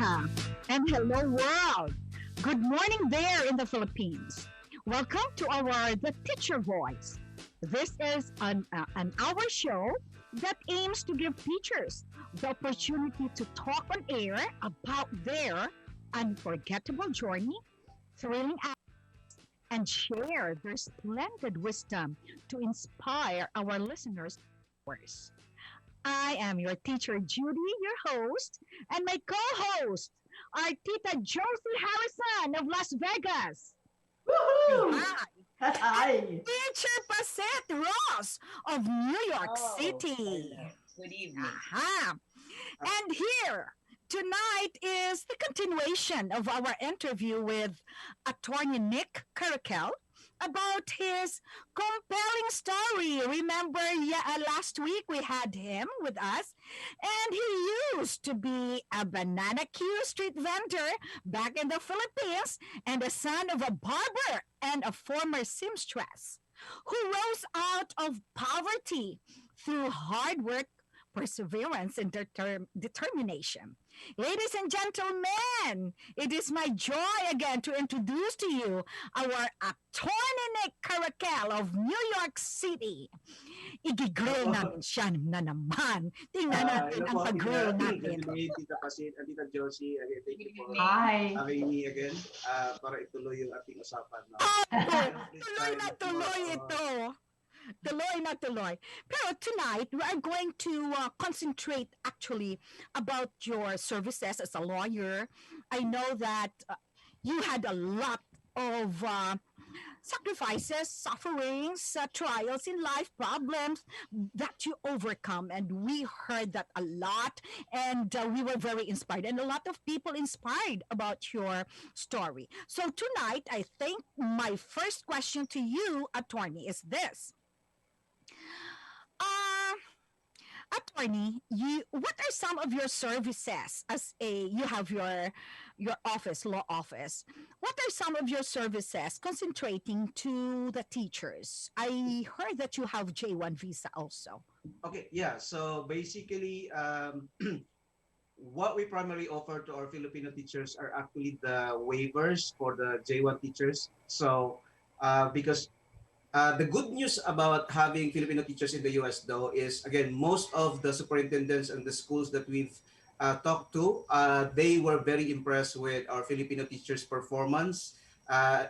America, and hello world. Good morning there in the Philippines. Welcome to our The Teacher Voice. This is an hour show that aims to give teachers the opportunity to talk on air about their unforgettable journey, thrilling acts, and share their splendid wisdom to inspire our listeners. I am your teacher, Judy, your host, and my co host, our Tita Josie Harrison of Las Vegas. Say Woohoo! hi. And Hi. teacher Pasette Ross of New York Oh, City. hello. Good evening. Aha. And here tonight is the continuation of our interview with attorney Nick Caraquel about his compelling story. Remember, last week we had him with us, and he used to be a banana Q street vendor back in the Philippines and the son of a barber and a former seamstress who rose out of poverty through hard work, perseverance, and determination. Ladies and gentlemen, it is my joy again to introduce to you our attorney Nick Caraquel of New York City. Igigrill namin siya na naman. Tingnan natin ang pag-grill natin. Tita Pasit and Tita Josie, again, thank you for Hi. having me again para ituloy yung ating usapan. No? Tuloy na tuloy ito. Tuloy na tuloy. Pero tonight, we are going to concentrate actually about your services as a lawyer. I know that you had a lot of sacrifices, sufferings, trials in life, problems that you overcome. And we heard that a lot, and we were very inspired. And a lot of people inspired about your story. So tonight, I think my first question to you, attorney, is this. Attorney, what are some of your services as you have your office, law office? What are some of your services concentrating to the teachers? I heard that you have J1 visa also. Okay, yeah. So basically, what we primarily offer to our Filipino teachers are actually the waivers for the J1 teachers. So because the good news about having Filipino teachers in the US, though, is again, most of the superintendents and the schools that we've talked to, they were very impressed with our Filipino teachers' performance.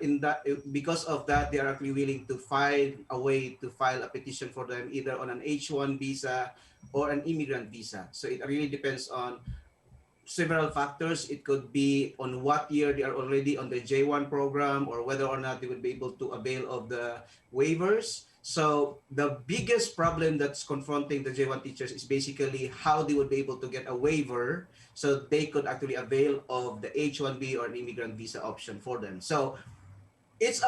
In that, because of that, they are actually willing to find a way to file a petition for them either on an H1 visa or an immigrant visa. So it really depends on several factors. It could be on what year they are already on the J1 program or whether or not they would be able to avail of the waivers. So the biggest problem that's confronting the J1 teachers is basically how they would be able to get a waiver so they could actually avail of the H1B or an immigrant visa option for them. So there's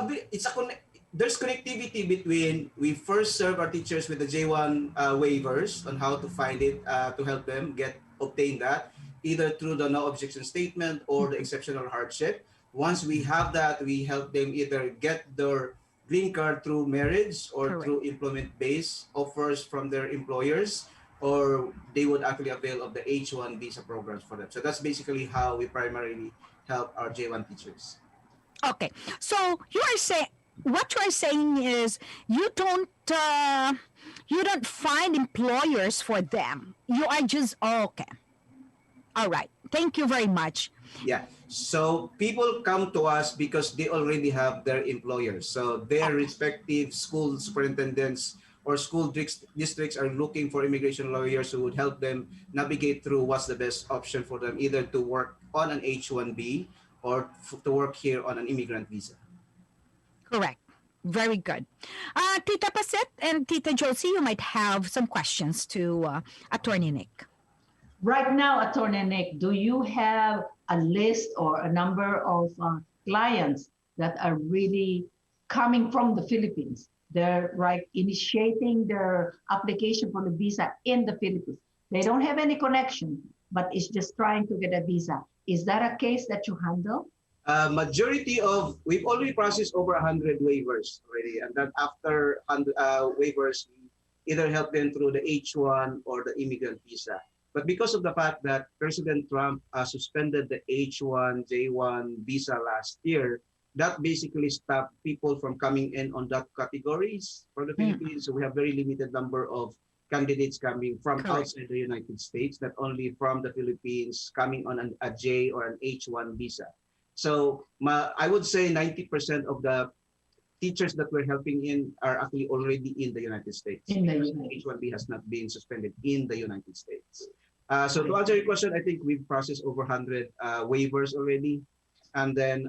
connectivity between we first serve our teachers with the J1 waivers on how to find it to help them obtain that either through the no objection statement or the exceptional hardship. Once we have that, we help them either get their green card through marriage or Correct. through employment-based offers from their employers, or they would actually avail of the H1 visa programs for them. So that's basically how we primarily help our J1 teachers. Okay, so what you are saying is you don't find employers for them. You are just okay. All right. Thank you very much. Yeah. So people come to us because they already have their employers. So their respective school superintendents or school districts are looking for immigration lawyers who would help them navigate through what's the best option for them, either to work on an H1B or to work here on an immigrant visa. Correct. Very good. Tita Paset and Tita Josie, you might have some questions to Attorney Nick. Right now, Attorney Nick, do you have a list or a number of clients that are really coming from the Philippines? They're initiating their application for the visa in the Philippines. They don't have any connection, but it's just trying to get a visa. Is that a case that you handle? We've already processed over 100 waivers already, and then after waivers, we either help them through the H1 or the immigrant visa. But because of the fact that President Trump suspended the H1, J1 visa last year, that basically stopped people from coming in on that categories for the Philippines. So we have very limited number of candidates coming from Correct. outside the United States, not only from the Philippines coming on a J or an H1 visa. So I would say 90% of the teachers that we're helping in are actually already in the United States. In the because United H1B has not been suspended in the United States. So to answer your question, I think we've processed over 100 waivers already. And then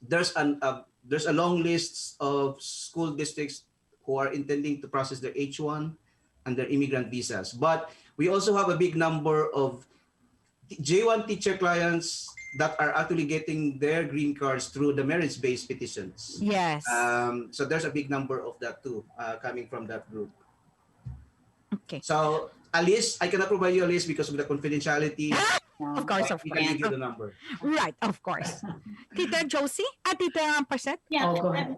there's a long list of school districts who are intending to process their H1 and their immigrant visas. But we also have a big number of J1 teacher clients that are actually getting their green cards through the marriage-based petitions. Yes. So there's a big number of that too, coming from that group. Okay. So a list, I cannot provide you a list because of the confidentiality. Of course, of We course. can give you the number. Right, of course. Tita Josie? Tita Paset? Yeah, Oh, go ahead.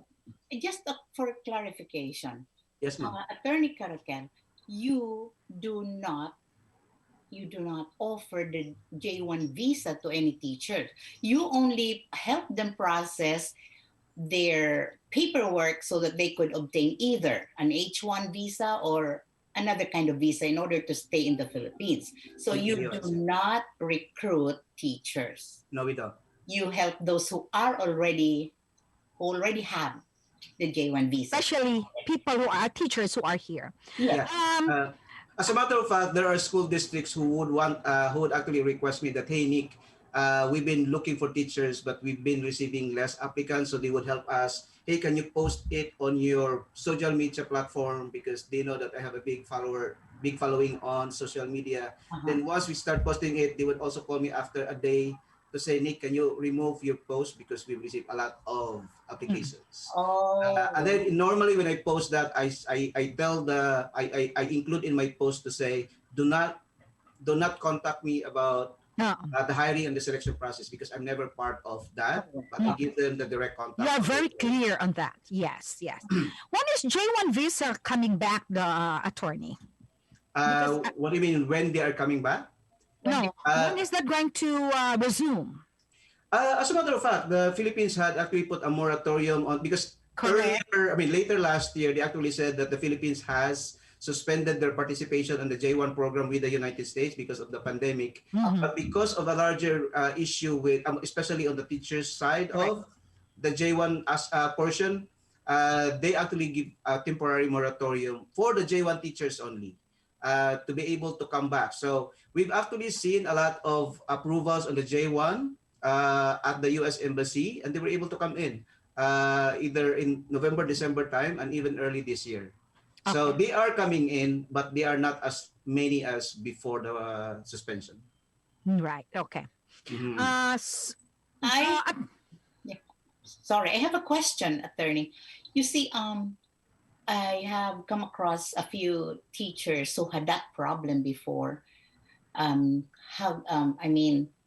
just for clarification, Yes, ma'am. Attorney Caraquel, you do not offer the J1 visa to any teacher. You only help them process their paperwork so that they could obtain either an H1 visa or another kind of visa in order to stay in the Philippines. So you do not recruit teachers. No, we don't. You help those who already have the J1 visa. Especially people who are teachers who are here. Yeah. As a matter of fact, there are school districts who would actually request me that, hey, Nick, we've been looking for teachers, but we've been receiving less applicants. So they would help us. Hey, can you post it on your social media platform? Because they know that I have a big following on social media. Then once we start posting it, they would also call me after a day to say, Nick, can you remove your post because we've received a lot of applications. And then normally when I post that, I include in my post to say, do not contact me about the hiring and the selection process because I'm never part of that. But I give them the direct contact. You are very clear on that. Yes, yes. When is J1 visa coming back, the attorney? What do you mean when they are coming back? No, when is that going to resume? As a matter of fact, the Philippines had actually put a moratorium on because Correct. later last year, they actually said that the Philippines has suspended their participation in the J1 program with the United States because of the pandemic. But because of a larger issue with, especially on the teachers' side of the J1 portion, they actually give a temporary moratorium for the J1 teachers only to be able to come back. So we've actually seen a lot of approvals on the J1 at the U.S. Embassy, and they were able to come in either in November, December time, and even early this year. Okay. So they are coming in, but they are not as many as before the suspension. Right. Okay. Sorry, I have a question, attorney. You see, I have come across a few teachers who had that problem before.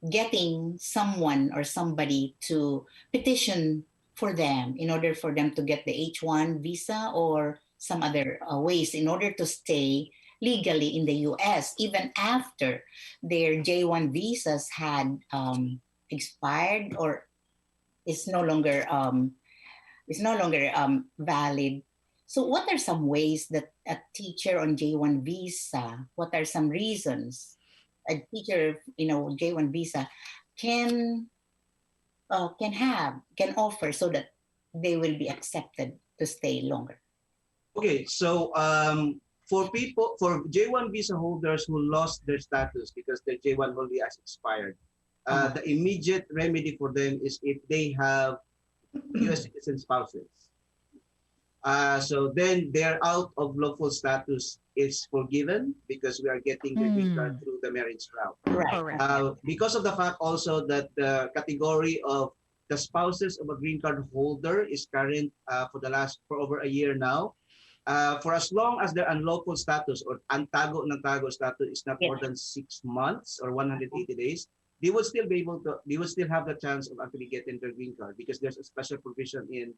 Getting someone or somebody to petition for them in order for them to get the H1 visa or some other ways in order to stay legally in the U.S. even after their J1 visas had expired or is no longer valid. So what are some ways that a teacher on J1 visa, what are some reasons a teacher, J1 visa can offer so that they will be accepted to stay longer? Okay, so for J1 visa holders who lost their status because their J1 only has expired, the immediate remedy for them is if they have U.S. citizen spouses. So then their out of lawful status is forgiven because we are getting the green card through the marriage route. Right. Because of the fact also that the category of the spouses of a green card holder is current for over a year now. For as long as their unlawful status or antago ng tago status is not more than 6 months or 180 days, they would still have the chance of actually getting their green card because there's a special provision in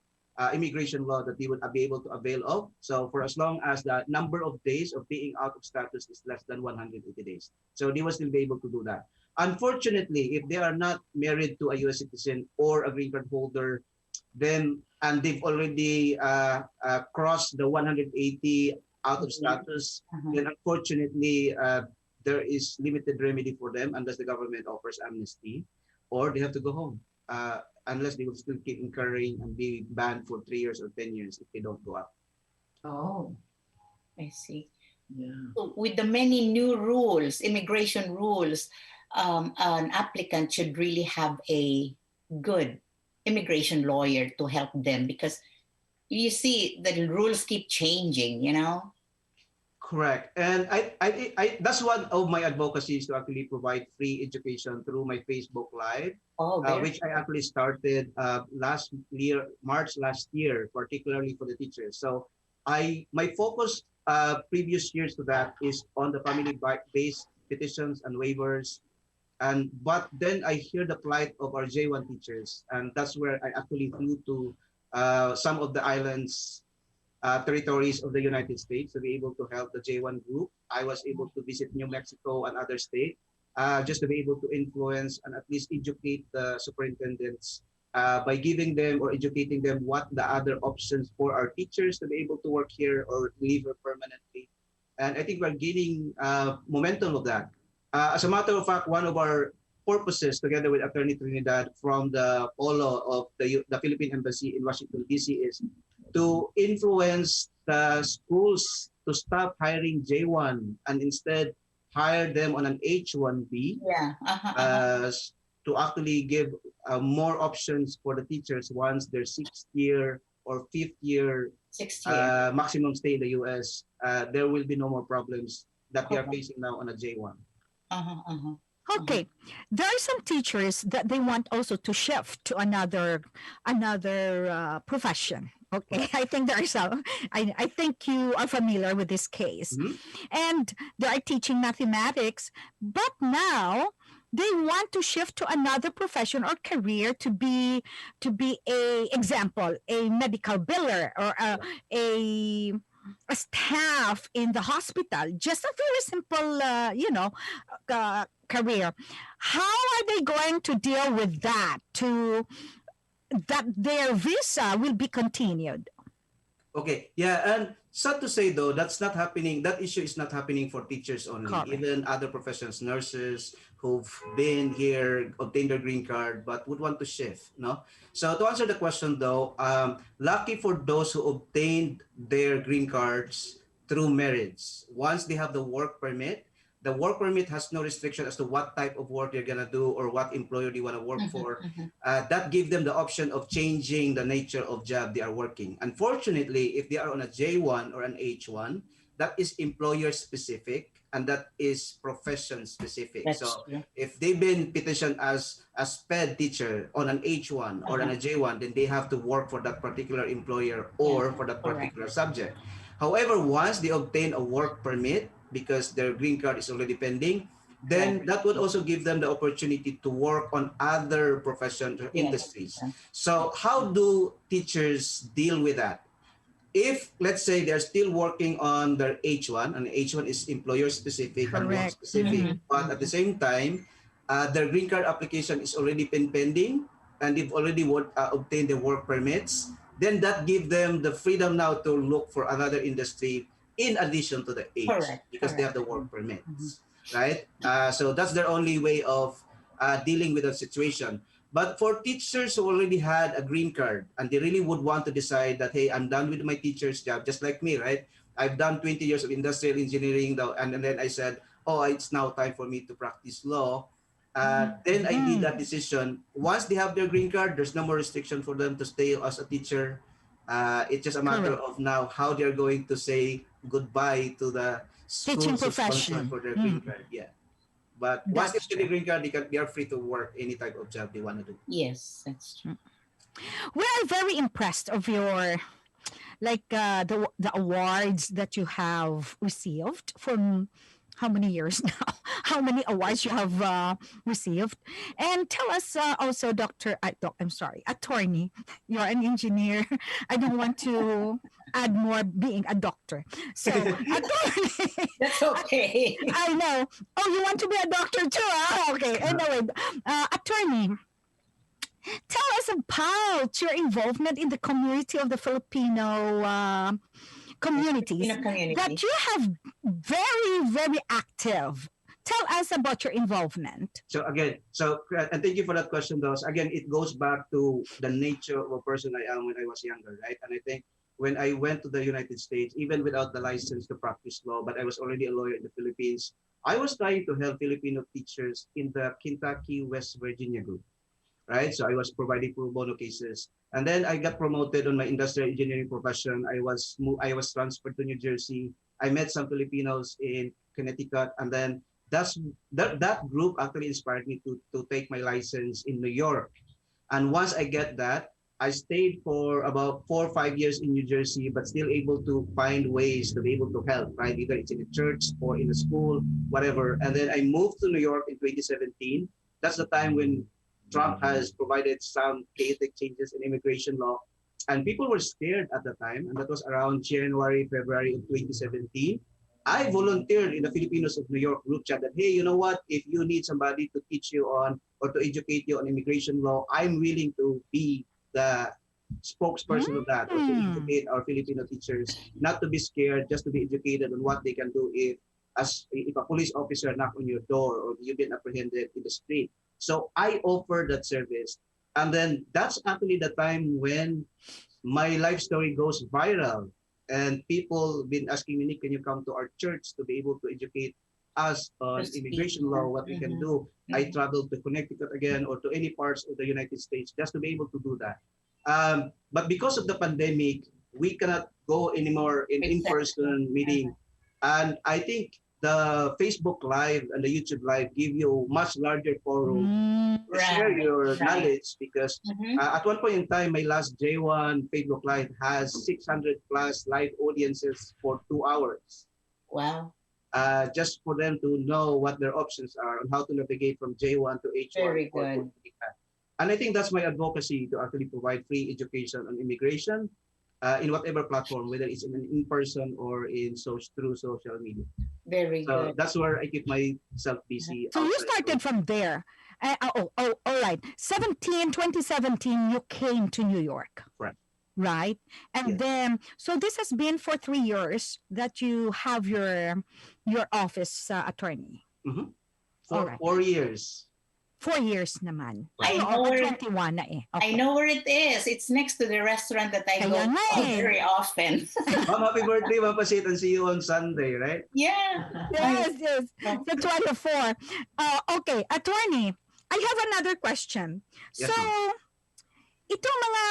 immigration law that they would be able to avail of. So for as long as the number of days of being out of status is less than 180 days. So they will still be able to do that. Unfortunately, if they are not married to a U.S. citizen or a green card holder, then and they've already crossed the 180 out of status, then unfortunately there is limited remedy for them unless the government offers amnesty, or they have to go home. Unless they will still keep incurring and be banned for 3 years or 10 years if they don't go up. Oh, I see. yeah. So with the many new rules, immigration rules, an applicant should really have a good immigration lawyer to help them, because you see the rules keep changing, you know? Correct. And that's one of my advocacies, to actually provide free education through my Facebook Live, Oh, very which I actually started last year, March last year, particularly for the teachers. So my focus previous years to that is on the family-based petitions and waivers. But then I hear the plight of our J1 teachers, and that's where I actually flew to some of the islands territories of the United States to be able to help the J1 group. I was able to visit New Mexico and other states just to be able to influence and at least educate the superintendents by giving them or educating them what the other options for our teachers to be able to work here or live here permanently. And I think we're gaining momentum of that. As a matter of fact, one of our purposes, together with Attorney Trinidad from the Polo of the Philippine Embassy in Washington, D.C., is to influence the schools to stop hiring J1 and instead hire them on an H1B, Yeah. to actually give more options for the teachers once their 6th year or 5th year 6 years. maximum stay in the US. There will be no more problems that they are Correct. facing now on a J1. Okay, there are some teachers that they want also to shift to another profession. Okay, I think there are some. I think you are familiar with this case, Mhm. and they are teaching mathematics, but now they want to shift to another profession or career to be a example, a medical biller or a staff in the hospital. Just a very simple, career. How are they going to deal with that to that their visa will be continued? Okay, yeah, and sad to say though, that's not happening. That issue is not happening for teachers only. Correct. Even other professions, nurses who've been here, obtained their green card, but would want to shift. No. So to answer the question though, lucky for those who obtained their green cards through marriage. Once they have the work permit has no restriction as to what type of work you're gonna do or what employer do you want to work for. That gives them the option of changing the nature of job they are working. Unfortunately, if they are on a J1 or an H1, that is employer specific and that is profession specific. That's So true. if they've been petitioned as a SPED teacher on an H1 or on a J1, then they have to work for that particular employer or for that correct. particular subject. However, once they obtain a work permit because their green card is already pending, then that would also give them the opportunity to work on other professions or industries. So how do teachers deal with that? If let's say they're still working on their H1, and H1 is employer specific and work Correct. specific, but at the same time, their green card application is already been pending and they've already obtained the work permits, then that gives them the freedom now to look for another industry in addition to the H Correct. because they have the work permits, right? So that's their only way of dealing with the situation. But for teachers who already had a green card and they really would want to decide that, hey, I'm done with my teacher's job, just like me, right? I've done 20 years of industrial engineering, and then I said, oh, it's now time for me to practice law. Then I did that decision. Once they have their green card, there's no more restriction for them to stay as a teacher. It's just a matter Correct. of now how they're going to say goodbye to the Teaching schools who sponsor profession. for their green card. Yeah. But once they That's get the true. green card, they are free to work any type of job they want to do. Yes, that's true. We are very impressed of your the awards that you have received from how many years now, how many awards you have received. And tell us also, I'm sorry, attorney, you're an engineer. I don't want to add more being a doctor. So, attorney, That's okay. I know. Oh, you want to be a doctor too? Ah, okay. Anyway, attorney, tell us about your involvement in the community of the Filipino communities Filipino community. that you have very, very active. Tell us about your involvement. So again, and thank you for that question, Dos. Again, it goes back to the nature of a person I am when I was younger, right? And I think when I went to the United States, even without the license to practice law, but I was already a lawyer in the Philippines, I was trying to help Filipino teachers in the Kentucky, West Virginia group, right? So I was providing pro bono cases. And then I got promoted on my industrial engineering profession. I was transferred to New Jersey. I met some Filipinos in Connecticut, and then that group actually inspired me to take my license in New York. And once I get that, I stayed for about 4 or 5 years in New Jersey, but still able to find ways to be able to help, right? Either it's in a church or in a school, whatever. And then I moved to New York in 2017. That's the time when Trump has provided some chaotic changes in immigration law. And people were scared at the time, and that was around January, February of 2017. I volunteered in the Filipinos of New York group chat that, hey, you know what? If you need somebody to teach you on or to educate you on immigration law, I'm willing to be the spokesperson of that, or to educate our Filipino teachers, not to be scared, just to be educated on what they can do if a police officer knock on your door or you've been apprehended in the street. So I offered that service. And then that's actually the time when my life story goes viral. And people been asking me, Nick, can you come to our church to be able to educate us on immigration law, what we can do? I traveled to Connecticut again or to any parts of the United States just to be able to do that. But because of the pandemic, we cannot go anymore in in-person meeting. And I think the Facebook Live and the YouTube Live give you much larger forum to share your knowledge, because at one point in time, my last J1 Facebook Live has 600 plus live audiences for 2 hours. Wow. Just for them to know what their options are and how to navigate from J1 to H1. Very good. And I think that's my advocacy, to actually provide free education on immigration in whatever platform, whether it's in-person or through social media. Very So good. that's where I keep myself busy. So you started from there. All right. 2017, you came to New York. Correct. Right? And Yes. then, so this has been for 3 years that you have your office, attorney. For Alright. 4 years. 4 years naman. I Oo, know where- 21 na eh. I Okay. know where it is. It's next to the restaurant that I go Kaya nga to eh. very often. Ma'am, happy birthday, Ma'am Pasit, and see you on Sunday, right? Yeah. Yes. The 24. Okay, attorney, I have another question. Yes, So, itong mga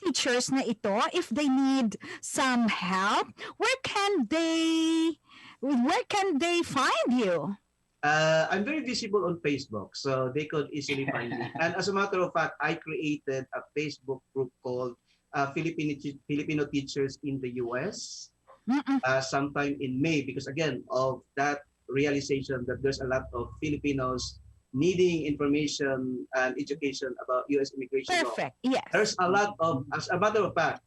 teachers na ito, if they need some help, where can they find you? I'm very visible on Facebook, so they could easily find me. And as a matter of fact, I created a Facebook group called Filipino Teachers in the US sometime in May, because again, of that realization that there's a lot of Filipinos needing information and education about US immigration law. Perfect. Yes. There's a lot of, as a matter of fact,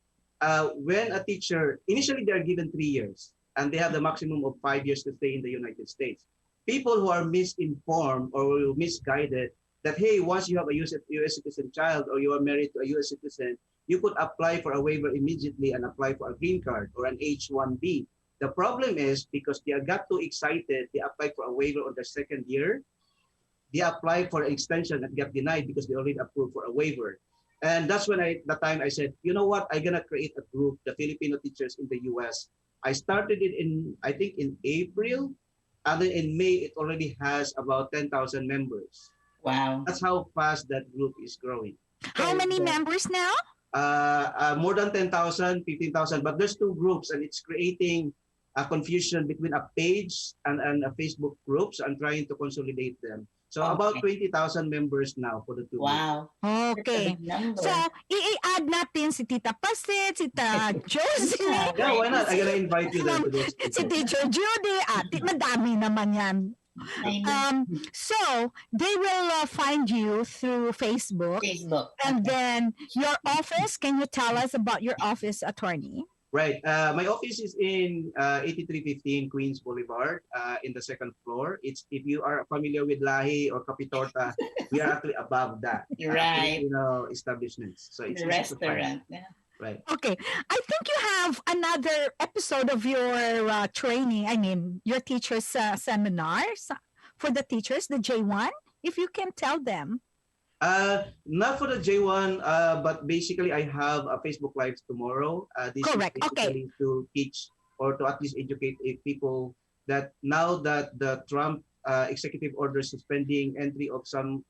when a teacher, initially they're given 3 years, and they have the maximum of 5 years to stay in the United States. People who are misinformed or misguided that, hey, once you have a US citizen child or you are married to a US citizen, you could apply for a waiver immediately and apply for a green card or an H-1B. The problem is, because they got too excited, they applied for a waiver on their second year. They applied for an extension and got denied because they already approved for a waiver. And that's when I said, you know what, I'm gonna create a group, the Filipino teachers in the US. I started it I think in April, and then in May, it already has about 10,000 members. Wow. That's how fast that group is growing. How many members now? More than 10,000, 15,000, but there's two groups, and it's creating a confusion between a page and a Facebook group. So I'm trying to consolidate them. So about Okay. 20,000 members now for the 2 years. Wow. That's a Okay. big number. So, i-add natin si Tita Pasit, si Tita Jocelyn, Yeah, why not? I'm si, gonna invite you then Ma'am- to the si exhibition. Teacher Judy, madami naman yan. I know. So, they will find you through Facebook. Facebook. And Okay. then your office, can you tell us about your office, attorney? Right. My office is in 8315 Queens Boulevard in the second floor. It's if you are familiar with Lahi or Kapitorta, we are actually above that. Right. Filipino establishments. So it's The easy to find. restaurant. Yeah. Right. Okay. I think you have another episode of your training, I mean, your teacher's seminars for the teachers, the J1, if you can tell them. Not for the J1, but basically I have a Facebook Live tomorrow. This Correct. is Okay. basically to teach or to at least educate people that now that the Trump executive order suspending entry of some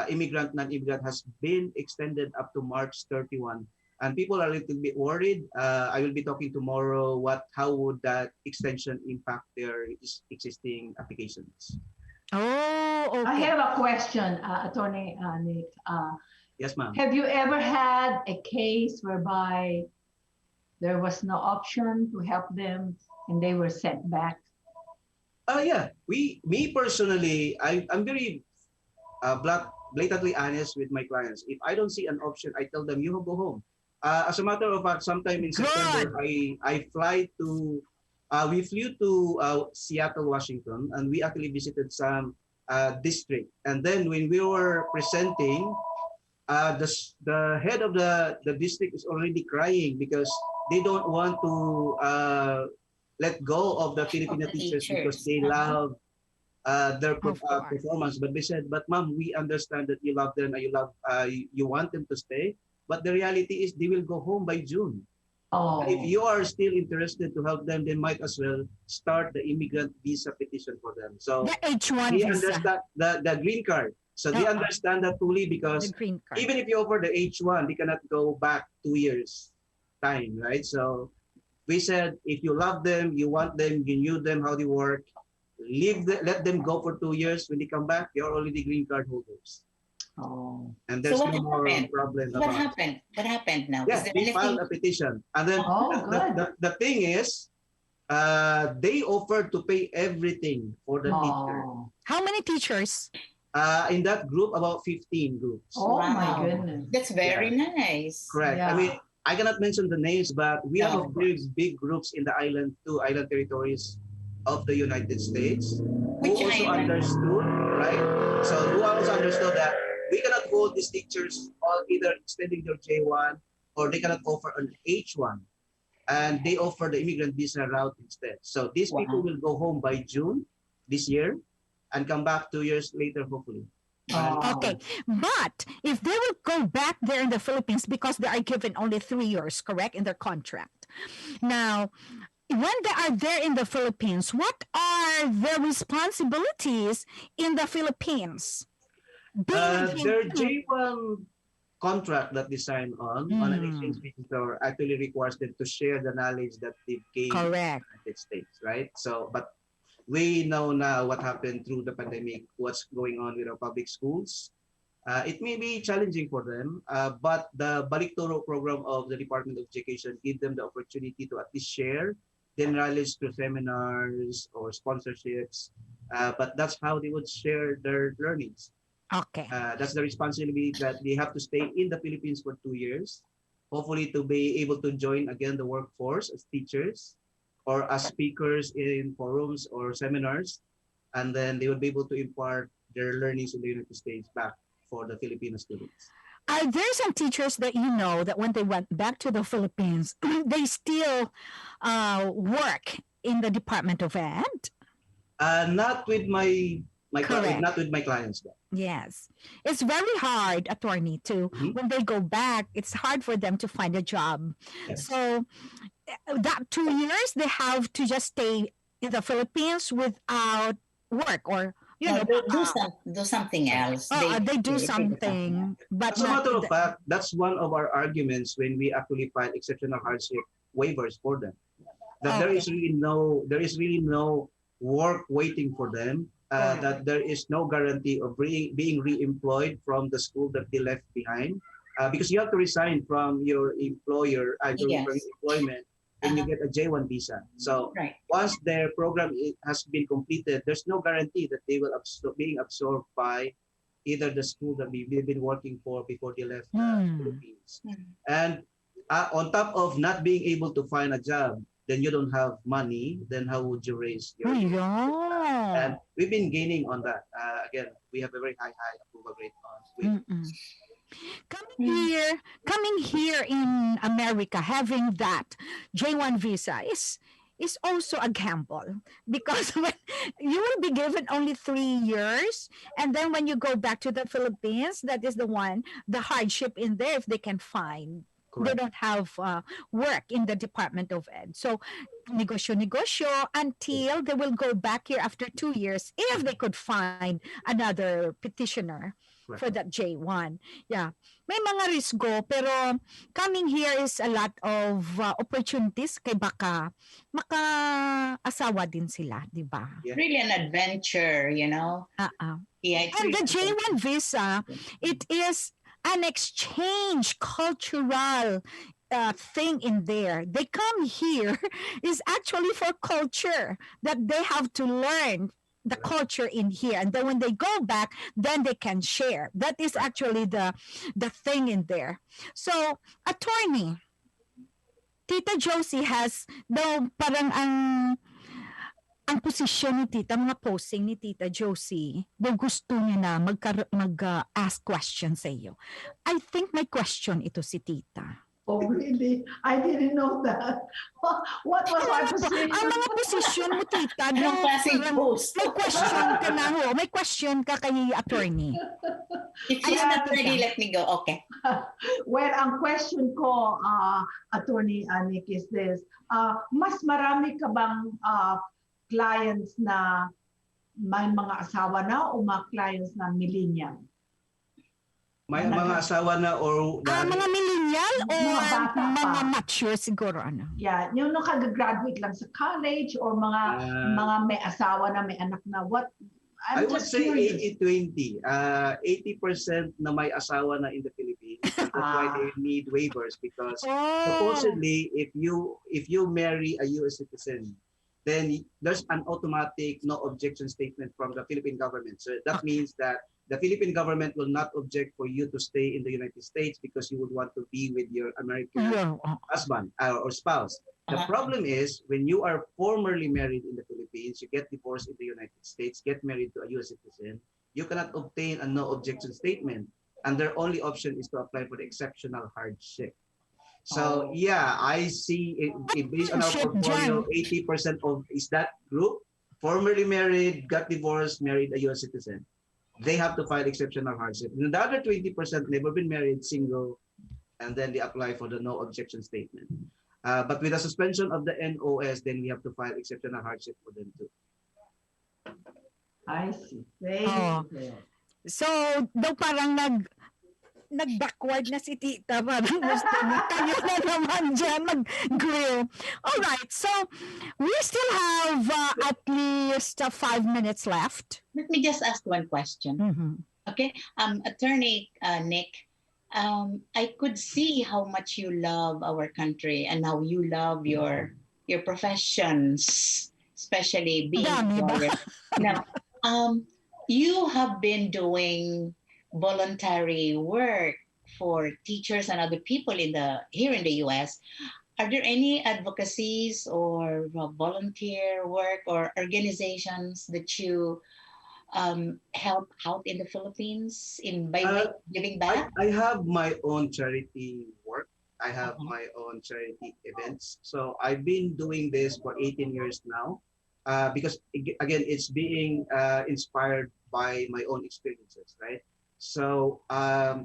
immigrant, non-immigrant has been extended up to March 31. And people are a little bit worried. I will be talking tomorrow how would that extension impact their existing applications. Oh, I okay. have a question, Attorney Nick. Yes, ma'am. Have you ever had a case whereby there was no option to help them and they were sent back? Yeah. Me personally, I'm very blatantly honest with my clients. If I don't see an option, I tell them, you go home. As a matter of fact, sometime in Good. September, we flew to Seattle, Washington, and we actually visited some district. And then when we were presenting, the head of the district is already crying because they don't want to let go of the Filipino the teachers because teachers. they love their Of course. performance. But they said, but ma'am, we understand that you love them and you want them to stay. But the reality is they will go home by June. Oh, If you are still interested to help them, then might as well start the immigrant visa petition for them. So The H1 they visa, understand the green card. So they Uh-uh. understand that fully the because green card. even if you offer the H1, they cannot go back 2 years time, right? So we said, if you love them, you want them, you knew them, how they work, let them go for 2 years. When they come back, they are already green card holders. oh, And So there's what no more happened? problem What about it. happened? What happened now? Yeah, Is there they filed anything? a petition. And then oh, good. the thing is, they offered to pay everything for the teacher. Oh, How many teachers? In that group, about 15 groups. oh my Wow. goodness. That's very nice. Correct. I Yeah. mean, I cannot mention the names, but we have a No. very big groups in the island territories of the United States Which who also island? understood, right? So who also understood that we cannot hold these teachers on either extending their J1 or they cannot offer an H1. And they offer the immigrant visa route instead. So these people Wow. will go home by June this year and come back 2 years later, hopefully. And Oh. Okay. But if they will go back there in the Philippines because they are given only 3 years, correct, in their contract. Now, when they are there in the Philippines, what are their responsibilities in the Philippines? Being their Filipino- J1 contract that they sign on an exchange visitor actually requires them to share the knowledge that they've gained Correct. in the United States, right? So, but we know now what happened through the pandemic, what's going on with our public schools. It may be challenging for them, but the Balikturo program of the Department of Education give them the opportunity to at least share their knowledge through seminars or sponsorships. But that's how they would share their learnings. Okay. That's the responsibility that they have to stay in the Philippines for 2 years, hopefully to be able to join again the workforce as teachers or as speakers in forums or seminars, and then they will be able to impart their learnings in the United States back for the Filipino students. Are there some teachers that you know that when they went back to the Philippines, they still work in the Department of Ed? Not with Correct. not with my clients. Though. Yes. It's very hard, attorney, to Mhm. when they go back, it's hard for them to find a job. Yes. So that 2 years, they have to just stay in the Philippines without work or, you No, know, do something else. they do do something, but As a not matter in of the- fact, that's one of our arguments when we actually file exceptional hardship waivers for them. That there is really no work waiting for them Correct. that there is no guarantee of being re-employed from the school that they left behind, because you have to resign from your employer, from Yes. your employment when you Uh-huh. get a J1 visa. So Right. once their program has been completed, there's no guarantee that they will being absorbed by either the school that they've been working for before they left the Hmm. Philippines. Mhm. And on top of not being able to find a job, then you don't have money, then how would you raise Oh, your children? And yeah. we've been gaining on that. Again, we have a very high approval rate on waivers. Mm-mm. Coming Mm. here, coming here in America, having that J1 visa is also a gamble because when you will be given only 3 years, and then when you go back to the Philippines, that is the hardship in there if they can find. They Correct. don't have work in the Department of Ed. So, negosyo until they will go back here after 2 years if they could find another petitioner for Correct. that J1. Yeah. May mga risgo, pero coming here is a lot of opportunities kay baka maka-asawa din sila, di ba? Yeah. Really an adventure, you know. Uh-uh. Yeah, it's And really the an J1 adventure. visa, it is an exchange cultural thing in there. They come here is actually for culture that they have to learn the culture in here, and then when they go back, then they can share. That is actually the thing in there. So, attorney, Tita Josie has daw parang ang posisyon ni Tita, mga posing ni Tita Josie, daw gusto niya na ask questions sa iyo. I think may question ito si Tita. Oh, really? I didn't know that. What was my Ang position? mga posisyon mo, Tita, Anong daw klaseng parang post? may question ka na ho. May question ka kay attorney. If Ay, you're not Tita. ready, let me go. Okay. Well, ang question ko, Attorney Anik, is this. Mas marami ka bang clients na may mga asawa na o mga clients na millennial? May mga asawa na or Mga millennial o Mga bata pa. mga mature siguro? Ano? Yeah, yung nung kag-graduate lang sa college or mga may asawa na, may anak na. What? I I'm would just say curious. 80-20. 80% na may asawa na in the Philippines. That's why they need waivers because supposedly if you marry a US citizen, then there's an automatic no objection statement from the Philippine government. So that means that the Philippine government will not object for you to stay in the United States because you would want to be with your American husband or spouse. The problem is when you are formerly married in the Philippines, you get divorced in the United States, get married to a US citizen, you cannot obtain a no objection statement. And their only option is to apply for the exceptional hardship. So yeah, I see based on our portfolio, 80% of is that group formerly married, got divorced, married a US citizen. They have to file exceptional hardship. And the other 20% never been married, single, and then they apply for the no objection statement. But with the suspension of the NOS, then we have to file exceptional hardship for them too. I see. Thank you. So, daw parang nag-backward na si Tita. Parang gusto niya, kayo na naman dyan mag-grill. Alright, so we still have at least 5 minutes left. Let me just ask one question. Mm-hmm. Okay. Attorney Nick, I could see how much you love our country and how you love your professions, especially being a lawyer. Now, you have been doing voluntary work for teachers and other people here in the US. Are there any advocacies or volunteer work or organizations that you help out in the Philippines by giving back? I have my own charity work. I have my own charity events. So I've been doing this for 18 years now because, again, it's being inspired by my own experiences, right? So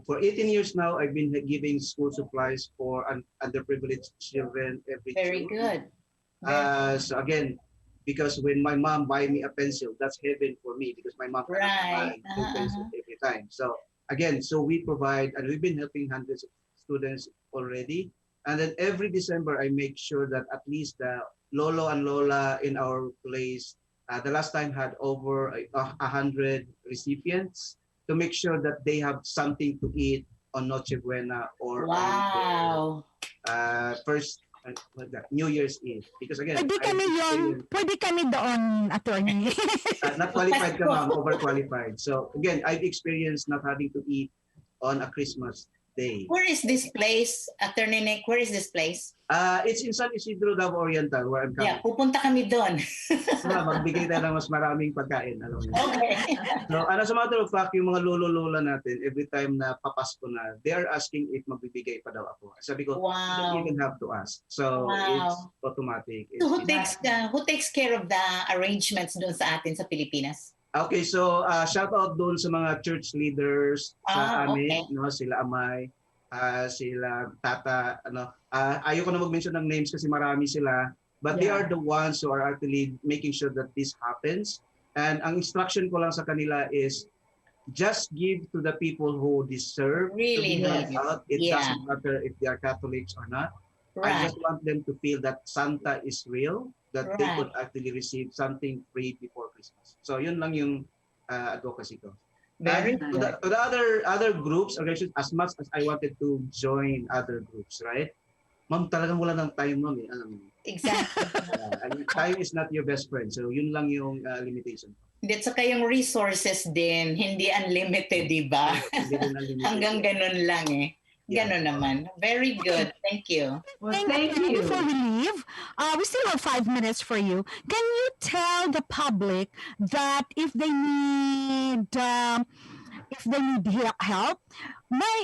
for 18 years now, I've been giving school supplies for underprivileged children every Very June. Good. So again, because when my mom buy me a pencil, that's heaven for me because my mom cannot buy two pencils every time. So again, so we provide, and we've been helping hundreds of students already. And then every December, I make sure that at least the lolo and lola in our place The last time had over 100 recipients to make sure that they have something to eat on Noche Buena or on their Wow. first what that, New Year's Eve. Because again, Pwede I've kami yon, experienced pwede kami doon, attorney. not qualified ka Pasko. ma'am, overqualified. So again, I've experienced not having to eat on a Christmas day. Where is this place, Attorney Nick? Where is this place? It's in San Isidro, Davao Oriental, where I'm Yeah, coming. pupunta kami doon. Magbigay tayo ng mas maraming pagkain. Alam mo. Okay. So, as a matter of fact, yung mga lolo-lola natin, every time na papasko na, they are asking if magbibigay pa daw ako. Sabi ko, you don't Wow. even have to ask. So, it's Wow. automatic. So It's- who takes care of the arrangements doon sa atin sa Pilipinas? Okay, so shout out doon sa mga church leaders sa amin, Okay. no, sila Amay, sila Tata, ano, ayoko na mag-mention ng names kasi marami sila, but they Yeah. are the ones who are actually making sure that this happens. And ang instruction ko lang sa kanila is just give to the people who deserve Really to be helped need. out. It Yeah. doesn't matter if they are Catholics or not. I Right. just want them to feel that Santa is real, that they Right. could actually receive something free before Christmas. So yun lang yung advocacy ko. Very And good. to the other groups, organizations, as much as I wanted to join other groups, right? Ma'am, talagang wala ng time ma'am eh. Alam mo. Exactly. Time is not your best friend. So yun lang yung limitation. Hindi, saka yung resources din, hindi unlimited, di ba? Hindi rin unlimited. Hanggang ganun lang eh. Yeah. Ganun naman. Very good. Thank you. Well, thank you. Before we leave, we still have 5 minutes for you. Can you tell the public that if they need help,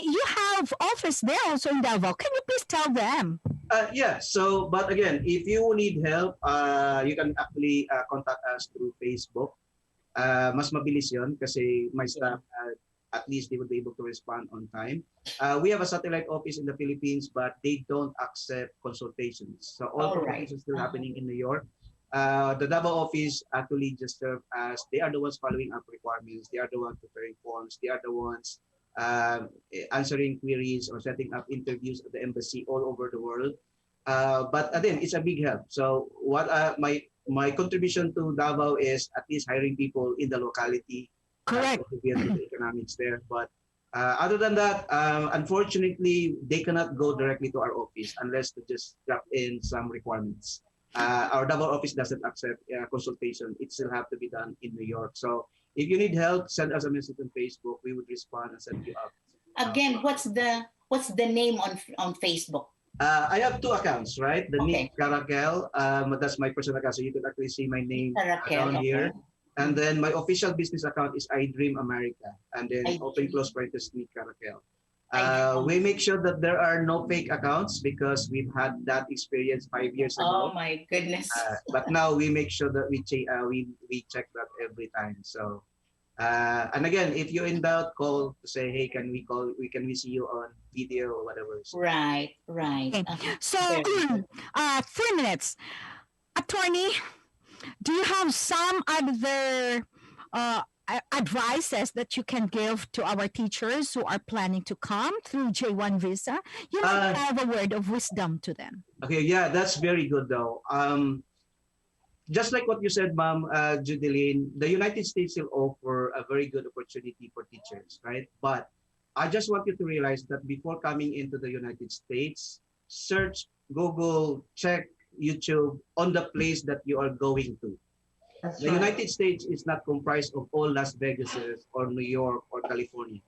you have office there also in Davao. Can you please tell them? Yeah, so, but again, if you need help, you can actually contact us through Facebook. Mas mabilis yun kasi my staff, at least they would be able to respond on time. We have a satellite office in the Philippines, but they don't accept consultations. So all Alright. consultations still happening in New York. The Davao office actually just serve as, they are the ones following up requirements. They are the ones preparing forms. They are the ones answering queries or setting up interviews at the embassy all over the world. But again, it's a big help. So what my contribution to Davao is at least hiring people in the locality. Correct. To the economics there. But other than that, unfortunately, they cannot go directly to our office unless to just drop in some requirements. Our Davao office doesn't accept consultation. It still have to be done in New York. So if you need help, send us a message on Facebook. We would respond and send you up. Again, what's the name on Facebook? I have two accounts, right? The Okay. Nick Caraquel, that's my personal account. So you can actually see my name Caraquel, down okay. here. And then my official business account is I Dream America. And then I open Dream. close parenthesis Nick Caraquel. I Dream. We make sure that there are no fake accounts because we've had that experience 5 years Oh ago. my goodness. But now we make sure that we check that every time. So and again, if you're in doubt, call to say, hey, can we see you on video or whatever. So, Right. Okay. So, Very 3 minutes. Attorney, do you have some other advices that you can give to our teachers who are planning to come through J1 visa? You might have a word of wisdom to them. okay, yeah, that's very good though. Just like what you said, Ma'am Judeline, the United States will offer a very good opportunity for teachers, right? But I just want you to realize that before coming into the United States, search, Google, check YouTube on the place that you are going to. That's The right. United States is not comprised of all Las Vegases or New York or California.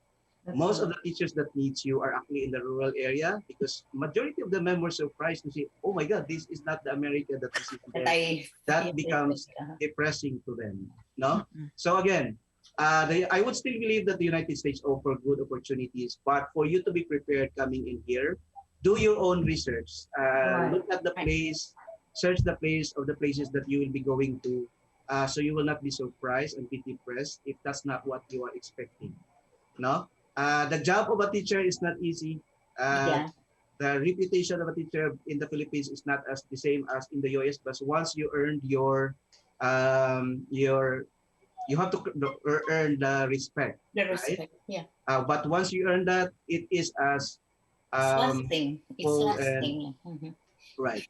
That's Most of right. the teachers that needs you are actually in the rural area because majority of them were surprised to see, oh my God, this is not the America that we see today. That becomes depressing to them. No? So again, I would still believe that the United States offer good opportunities, but for you to be prepared coming in here, do your own research. Right. Look at the place, search the place of the places that you will be going to, so you will not be surprised and be depressed if that's not what you are expecting. No? The job of a teacher is not easy. Yeah. The reputation of a teacher in the Philippines is not as the same as in the US. But once you earned you have to earn the respect. The respect. Yeah. But once you earn that, it is as It's lasting. It's full lasting. Mhm. right.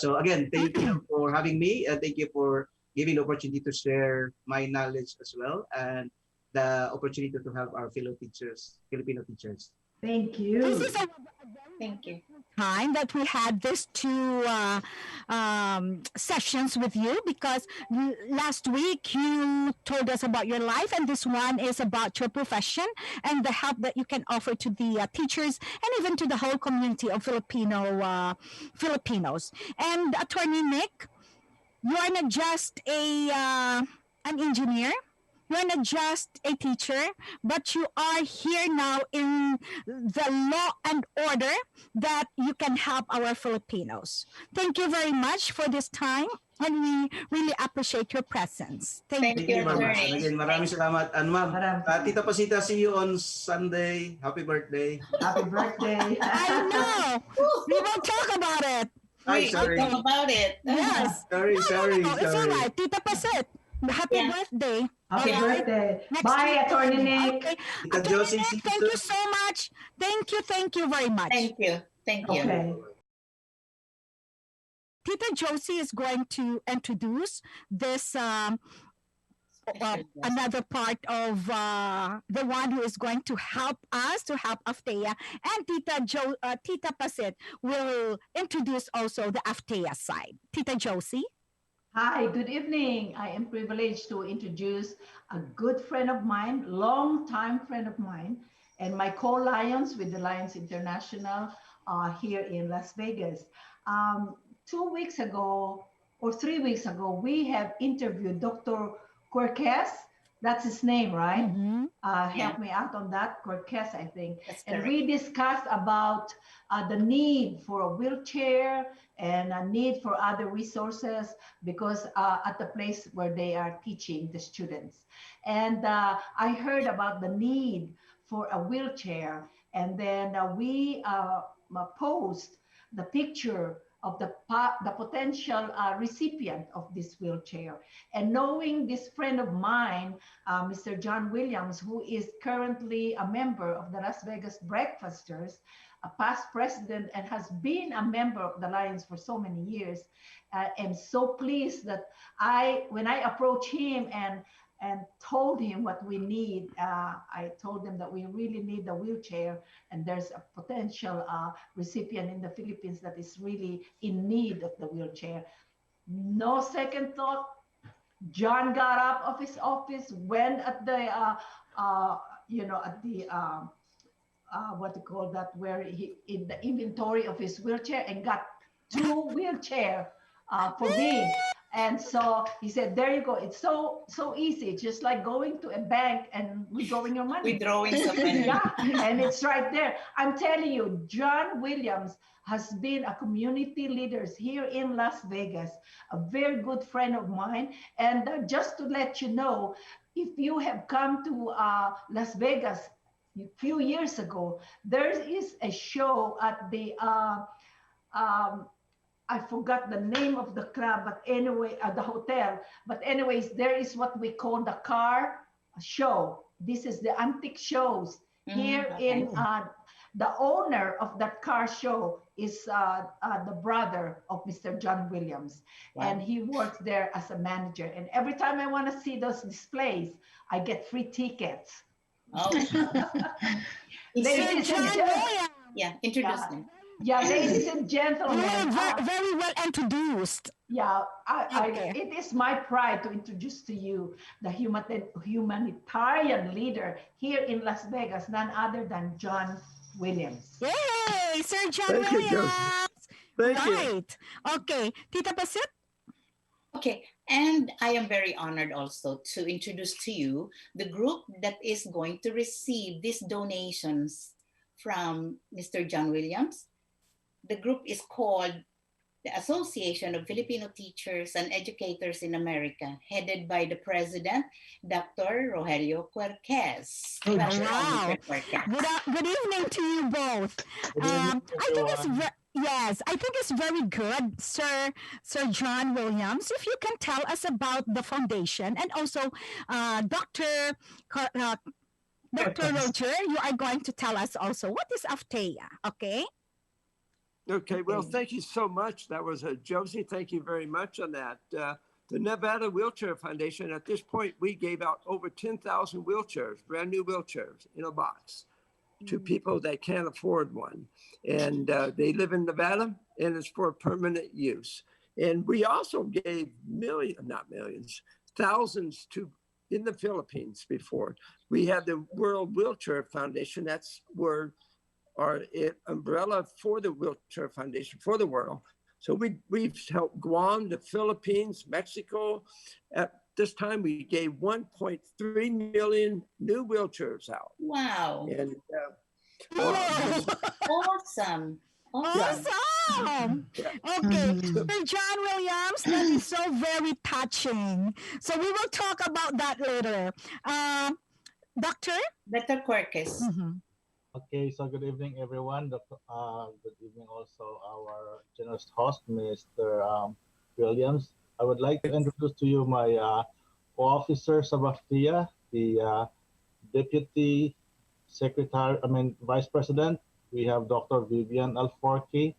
So again, thank you for having me, and thank you for giving the opportunity to share my knowledge as well, and the opportunity to help our fellow teachers, Filipino teachers. Thank This you. is a Thank you. time that we had these two sessions with you because last week you told us about your life, and this one is about your profession and the help that you can offer to the teachers and even to the whole community of Filipinos. And Attorney Nick, you are not just an engineer. You are not just a teacher, but you are here now in the law and order that you can help our Filipinos. Thank you very much for this time, and we really appreciate your presence. Thank Thank you. you, Thank you very much. And attorney. again, maraming salamat. And ma'am, Maraming Tita Pasita, see you on Sunday. Happy birthday. Happy birthday. I know. We will talk about it. Ay, We sorry. talk about it. Yes. Sorry, sorry, No, it's all sorry. right. Tita Pasit, happy Yeah. birthday. Happy Yeah. birthday. Next Bye, week. Attorney Nick. Okay. Tita Attorney Josie, Nick, see you thank you soon. so much. Thank you very much. Thank you. Thank you. Okay. Tita Josie is going to introduce this another part of the one who is going to help us to help AFTEA, and Tita Pasit will introduce also the AFTEA side. Tita Josie. Hi, good evening. I am privileged to introduce a good friend of mine, long-time friend of mine, and my co-Lions with the Lions International here in Las Vegas. 2 weeks ago or 3 weeks ago, we have interviewed Dr. Corquez. That's his name, right? Mhm. Help me out on that, Corquez, I think. That's And correct. we discussed about the need for a wheelchair and a need for other resources because at the place where they are teaching the students. And I heard about the need for a wheelchair. And then we posed the picture of the potential recipient of this wheelchair. And knowing this friend of mine, Mr. John Williams, who is currently a member of the Las Vegas Breakfasters, a past president, and has been a member of the Lions for so many years, I'm so pleased that when I approached him and told him what we need, I told him that we really need the wheelchair, and there's a potential recipient in the Philippines that is really in need of the wheelchair. No second thought. John got up of his office, went at the, what do you call that, where he in the inventory of his wheelchair and got 2 wheelchair for me. And so he said, there you go. It's so easy, just like going to a bank and withdrawing your money. Withdrawing some money. Yeah, and it's right there. I'm telling you, John Williams has been a community leader here in Las Vegas, a very good friend of mine. And just to let you know, if you have come to Las Vegas a few years ago, there is a show at the I forgot the name of the club, but anyway, at the hotel. But anyways, there is what we call the car show. This is the antique shows here in the owner of that car show is the brother of Mr. John Williams. Wow. And he works there as a manager. And every time I want to see those displays, I get free tickets. Oh. Ladies Sir and John gentlemen, Williams. Yeah, introduce them. yeah, ladies and You gentlemen, are very well introduced. yeah, Okay. it is my pride to introduce to you the humanitarian leader here in Las Vegas, none other than John Williams. Yay, Sir John Thank you, Williams. Josie. Thank you. Right. Okay. Tita Pasit. Okay, and I am very honored also to introduce to you the group that is going to receive these donations from Mr. John Williams. The group is called the Association of Filipino Teachers and Educators in America, headed by the president, Dr. Rogelio Corquez. Oh, Welcome, wow. Mr. Corquez. Good evening to you both. Good evening, I think it's everyone. I think it's very good, Sir John Williams. If you can tell us about the foundation, and also Dr. Roger, you are going to tell us also what is AFTEA, okay? Okay, well, thank you so much. That was Josie. Thank you very much on that. the Nevada Wheelchair Foundation, at this point, we gave out over 10,000 wheelchairs, brand new wheelchairs in a box to people that can't afford one. And they live in Nevada, and it's for permanent use. And we also gave not millions, thousands to in the Philippines before. We had the World Wheelchair Foundation. That's where our umbrella for the Wheelchair Foundation for the world. So we've helped Guam, the Philippines, Mexico. At this time, we gave 1.3 million new wheelchairs out. Wow. And Awesome. Awesome. Okay, Sir John Williams, that is so very touching. So we will talk about that later. Doctor? Dr. Quirkes. Okay, so good evening, everyone. Good evening also our generous host, Mr. Williams. I would like to introduce to you my co-officers of AFTEA, the Deputy Secretary, Vice President. We have Dr. Vivian Alforque,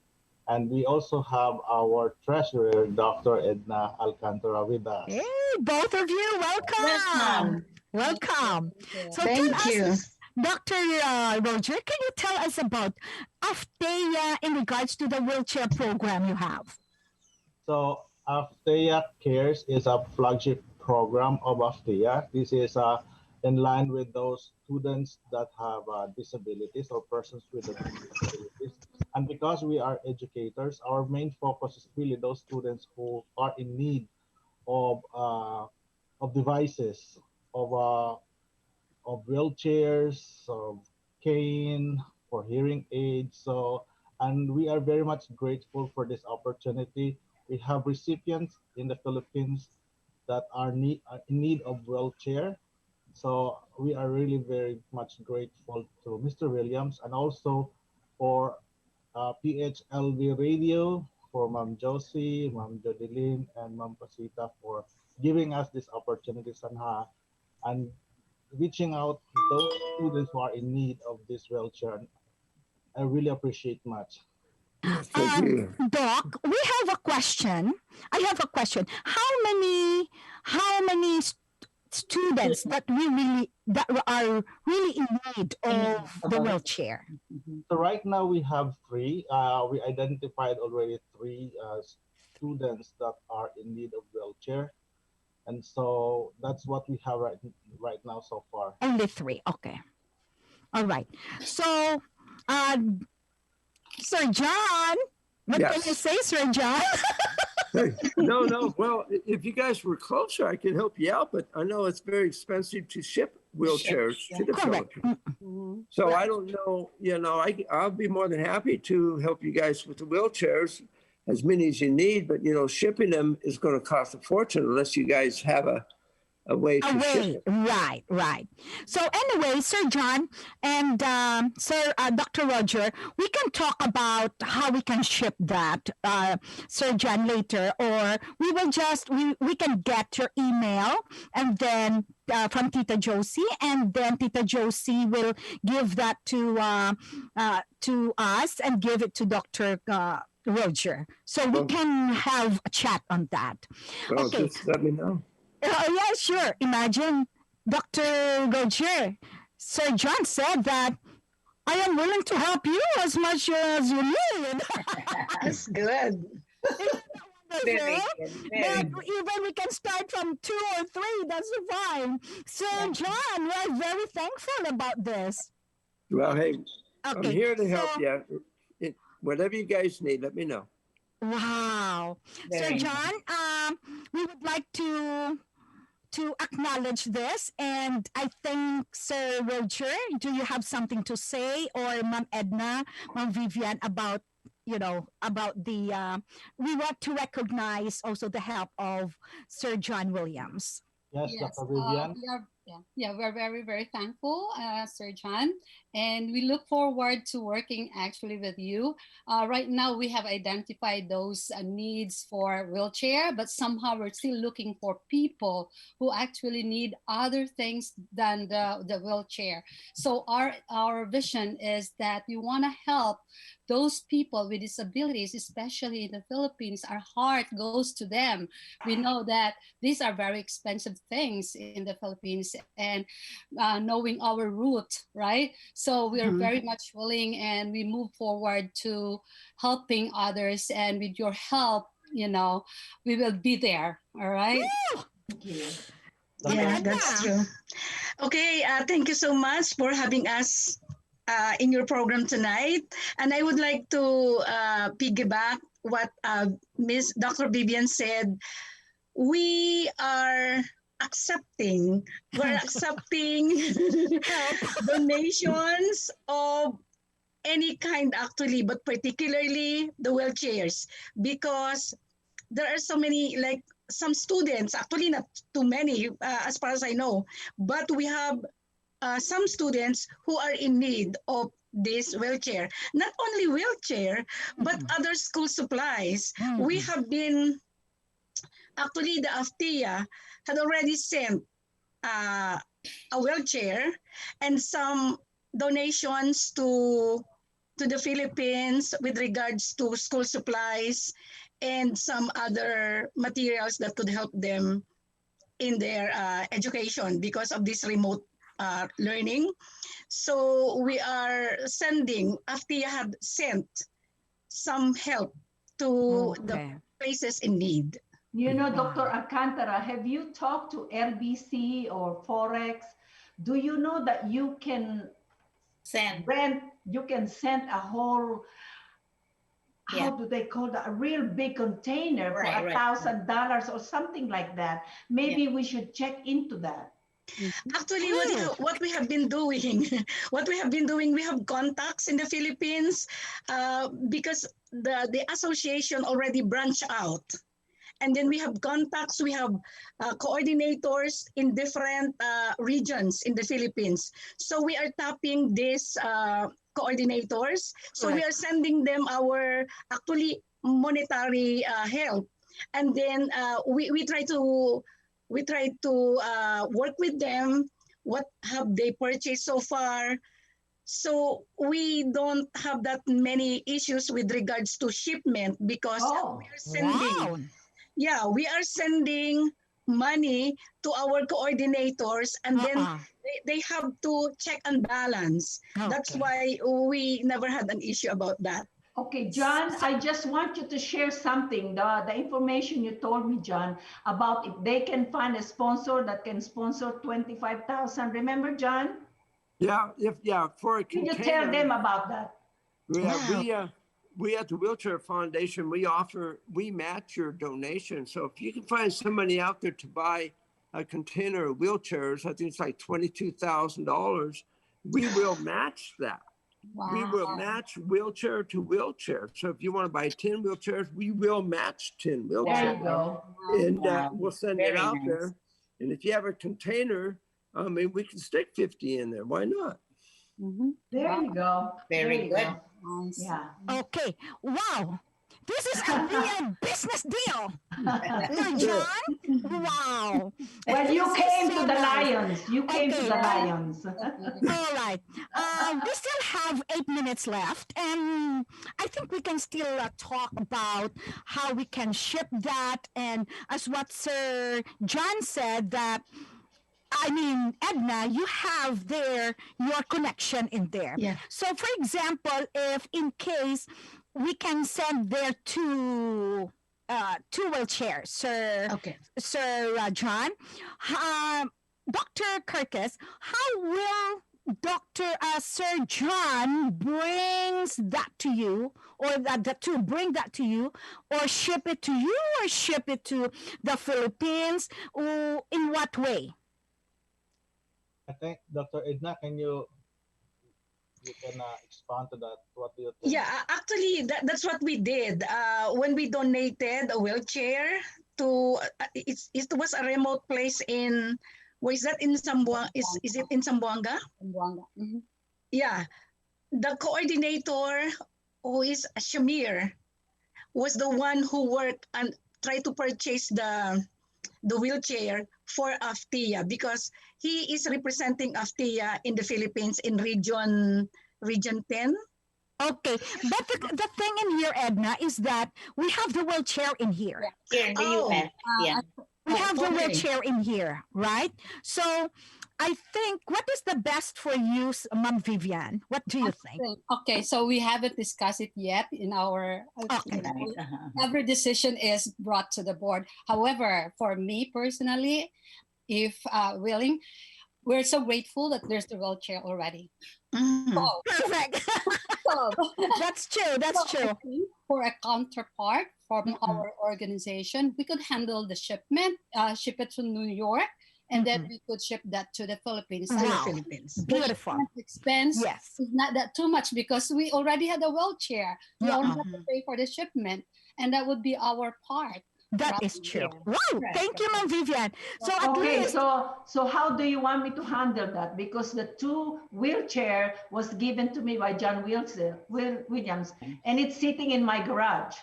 and we also have our Treasurer, Dr. Edna Alcantara with us. Hey, both of you, welcome. Welcome. So Thank you. Dr. Roger, can you tell us about AFTEA in regards to the wheelchair program you have? So AFTEA Cares is a flagship program of AFTEA. This is in line with those students that have disabilities or persons with disabilities. And because we are educators, our main focus is really those students who are in need of devices, of wheelchairs, of cane, for hearing aids. So, and we are very much grateful for this opportunity. We have recipients in the Philippines that are in need of wheelchair. So we are really very much grateful to Mr. Williams and also for PHLV Radio, for Ma'am Josie, Ma'am Jodeline, and Ma'am Pasita for giving us this opportunity somehow and reaching out to those students who are in need of this wheelchair. I really appreciate much. Doc, we have a question. I have a question. How many students that are really in need of the wheelchair? So right now we have three. We identified already three students that are in need of wheelchair. And so that's what we have right now so far. Only three. Okay. All right. So, Sir John, what can you say, Sir John? No. Well, if you guys were closer, I could help you out. But I know it's very expensive to ship wheelchairs to the Philippines. So I don't know. I'll be more than happy to help you guys with the wheelchairs, as many as you need. But shipping them is going to cost a fortune unless you guys have a way to ship it. Right. So anyway, Sir John and Sir Dr. Roger, we can talk about how we can ship that, Sir John, later, or we will we can get your email and then from Tita Josie, and then Tita Josie will give that to us and give it to Dr. Roger, so we can have a chat on that. Well, okay. Just let me know. Yeah, sure. Imagine, Dr. Roger, Sir John said that I am willing to help you as much as you need. That's good. Very but even we can start from 2 or 3, that's fine. Sir John, we're very thankful about this. Well, hey, I'm here to help you. Whatever you guys need, let me know. Wow. Sir John, we would like to acknowledge this, and I think Sir Roger, do you have something to say, or Ma'am Edna, Ma'am Vivian, about the we want to recognize also the help of Sir John Williams. Yes, Dr. Vivian. Yeah, we're very, very thankful, Sir John, and we look forward to working actually with you. Right now, we have identified those needs for wheelchair, but somehow we're still looking for people who actually need other things than the wheelchair. So our vision is that we want to help those people with disabilities, especially in the Philippines. Our heart goes to them. We know that these are very expensive things in the Philippines, and knowing our root, right? So we are Mhm. very much willing, and we move forward to helping others. And with your help, we will be there. All right. Thank you. Ma'am Yeah, Dr. that's Edna. true. Okay, thank you so much for having us in your program tonight. And I would like to piggyback what Miss Dr. Vivian said. We are accepting, we're accepting Help. donations of any kind actually, but particularly the wheelchairs, because there are so many, like some students, actually not too many as far as I know, but we have some students who are in need of this wheelchair. Not only wheelchair, but Mhm. other school supplies. We Mhm. have been, actually the AFTEA had already sent uh, a wheelchair and some donations to the Philippines with regards to school supplies and some other materials that could help them in their education because of this remote learning. So we are sending, AFTEA had sent some help to the Okay. places in need. You know, Dr. Wow. Alcantara, have you talked to LBC or Forex? Do you know that you can Send. you can send a whole, how Yeah. do they call that? A real big container for Right. a Right. $1,000 or something like that. Yeah. Maybe we should check into that. Mhm. Actually, Oh. what we have been doing, what we have been doing, we have contacts in the Philippines because the association already branched out. And then we have contacts, we have coordinators in different regions in the Philippines. So we are tapping these coordinators. So we Correct. are sending them our actually monetary help. And then we try to work with them. What have they purchased so far? So we don't have that many issues with regards to shipment because we Oh, are sending, Wow. yeah, we are sending money to our coordinators and then Uh-uh. they have to check and balance. That's Okay. why we never had an issue about that. okay, John, So, I just want you to share something, the information you told me, John, about if they can find a sponsor that can sponsor 25,000. Remember, John? For a Can you tell container, them about that? yeah, Wow. we at the Wheelchair Foundation, we match your donation. So if you can find somebody out there to buy a container of wheelchairs, I think it's like $22,000. We will match that. We Wow. will match wheelchair to wheelchair. So if you want to buy 10 wheelchairs, we will match 10 There Wow. you wheelchairs, go. and Wow. we'll send it Very out nice. there. And if you have a container, I mean, we can stick 50 in there. Why not? Mm-hmm. There Wow. you go. There Very you good. go. Nice. Yeah. okay. Wow. This is a real business deal. Sir Sure. John? Wow. Well, This you is came to so the nice. Lions. You came to Okay. the Yeah. Lions. Definitely. All right. We still have 8 minutes left, and I think we can still talk about how we can ship that. And as what Sir John said, that I mean, Edna, you have there your connection in there. Yeah. So, for example, if in case we can send there two wheelchairs, Okay. Sir John, Dr. Curtis, how will Dr. Sir John brings that to you, or that to bring that to you, or ship it to you, or ship it to the Philippines? In what way? I think Dr. Edna, you can expand to that. What do you think? Yeah, actually, that's what we did when we donated a wheelchair to. It was a remote place in Was that in Zamboanga? Is it in Zamboanga? Zamboanga. Mhm. Yeah. The coordinator, who is Shamir, was the one who worked and tried to purchase the wheelchair for AFTEA, because he is representing AFTEA in the Philippines in region 10. Okay, but the thing in here, Edna, is that we have the wheelchair in here. Here in the Oh. US. Yeah. We have the Okay. wheelchair in here, right? So I think, what is the best for you, Ma'am Vivian? What do you think? Okay, so we haven't discussed it yet in our. Okay. Right. Every decision is brought to the board. However, for me personally, if willing, we're so grateful that there's the wheelchair already. Mhm. So, Perfect. so That's true. That's so I true. think for a counterpart from Mhm. our organization, we could handle the shipment, ship it to New York, and then Mhm. we could ship that to the Philippines. To And the Wow. Philippines. the Beautiful. shipment expense Yes. is not that too much because we already had a wheelchair. We only Uh-uh. have to pay for the shipment, and that would be our part. That Right. is true. Yeah. Wow. Right. Thank you, Ma'am Vivian. So at Okay, least, so how do you want me to handle that? Because the two wheelchair was given to me by John Williams, and it's sitting in my garage.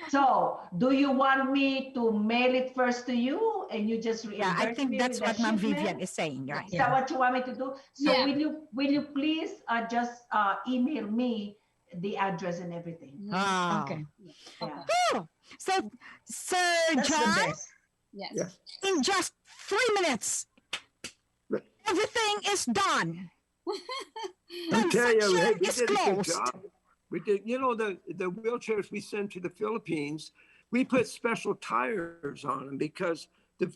So do you want me to mail it first to you, and you just yeah, I reimburse think me that's with the what Ma'am shipment? Vivian is saying, right? Is that what you want me to do? So Yeah. will you please just email me the address and everything? Oh. Okay. Yeah. Whew. So, Sir That's the John, best. Yes. Yes. in just 3 minutes, everything is done. I tell you, Transaction we is did a good closed. job. We did, you know, the wheelchairs we send to the Philippines, we put special tires on them because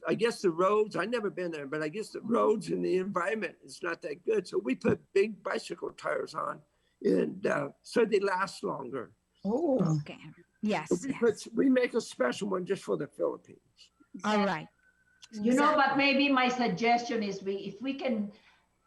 I guess the roads, I've never been there, but I guess the roads and the environment is not that good. So we put big bicycle tires on, and so they last longer. Oh. Okay. Yes. So Yes. we make a special one just for the Philippines. All right. You know, but maybe my suggestion is if we can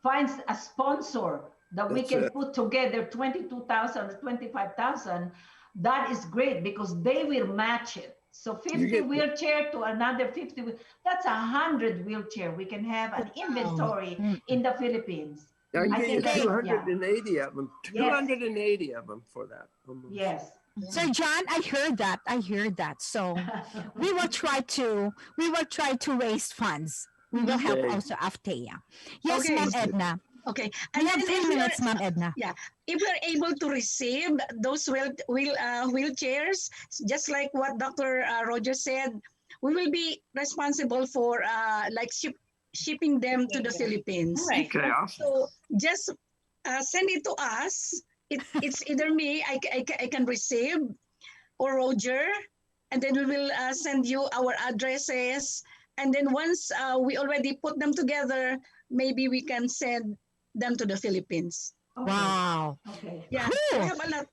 find a sponsor that we That's can it. put together 22,000 or 25,000, that is great because they will match it. So 50 get- wheelchair to another 50, that's 100 wheelchair. We can have an inventory in the Philippines. I can I get you think that's- 280 of them. Yes. 280 of them for that. almost. Yes. Sir John, I heard that. I heard that. So we will try to raise funds. We will help Okay. also AFTEA. Yes, Okay. Ma'am Edna. Okay. We And have then 3 minutes, Ma'am Edna. if we're able to receive those wheelchairs, just like what Dr. Roger said, we will be responsible for shipping them to the Philippines. Right. Okay, awesome. So just send it to us. It's either me, I can receive, or Roger, and then we will send you our addresses. And then once we already put them together, maybe we can send them to the Philippines. Okay. Wow. Okay. Yeah, Cool. we have a lot.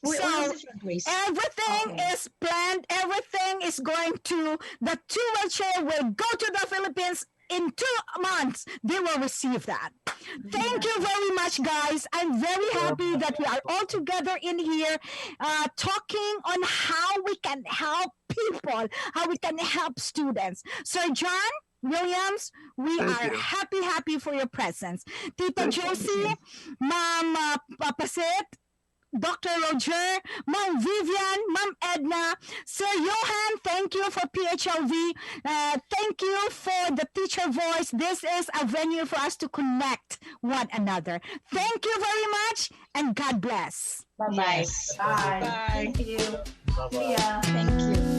We So, have different ways. Everything Okay. is planned. Everything is going to, the two wheelchair will go to the Philippines in 2 months. They will receive that. Thank you very much, guys. I'm very happy that we are all together in here talking on how we can help people, how we can help students. Sir John Williams, we Thank are you. happy for your presence. Tita Thank you. Josie, Ma'am Papasit, Dr. Roger, Ma'am Vivian, Ma'am Edna, Sir Johan, thank you for PHLV. Thank you for the teacher voice. This is a venue for us to connect one another. Thank you very much, and God bless. Bye-bye. Yes. Bye. Bye. Thank you. Bye-bye. See ya. Thank you.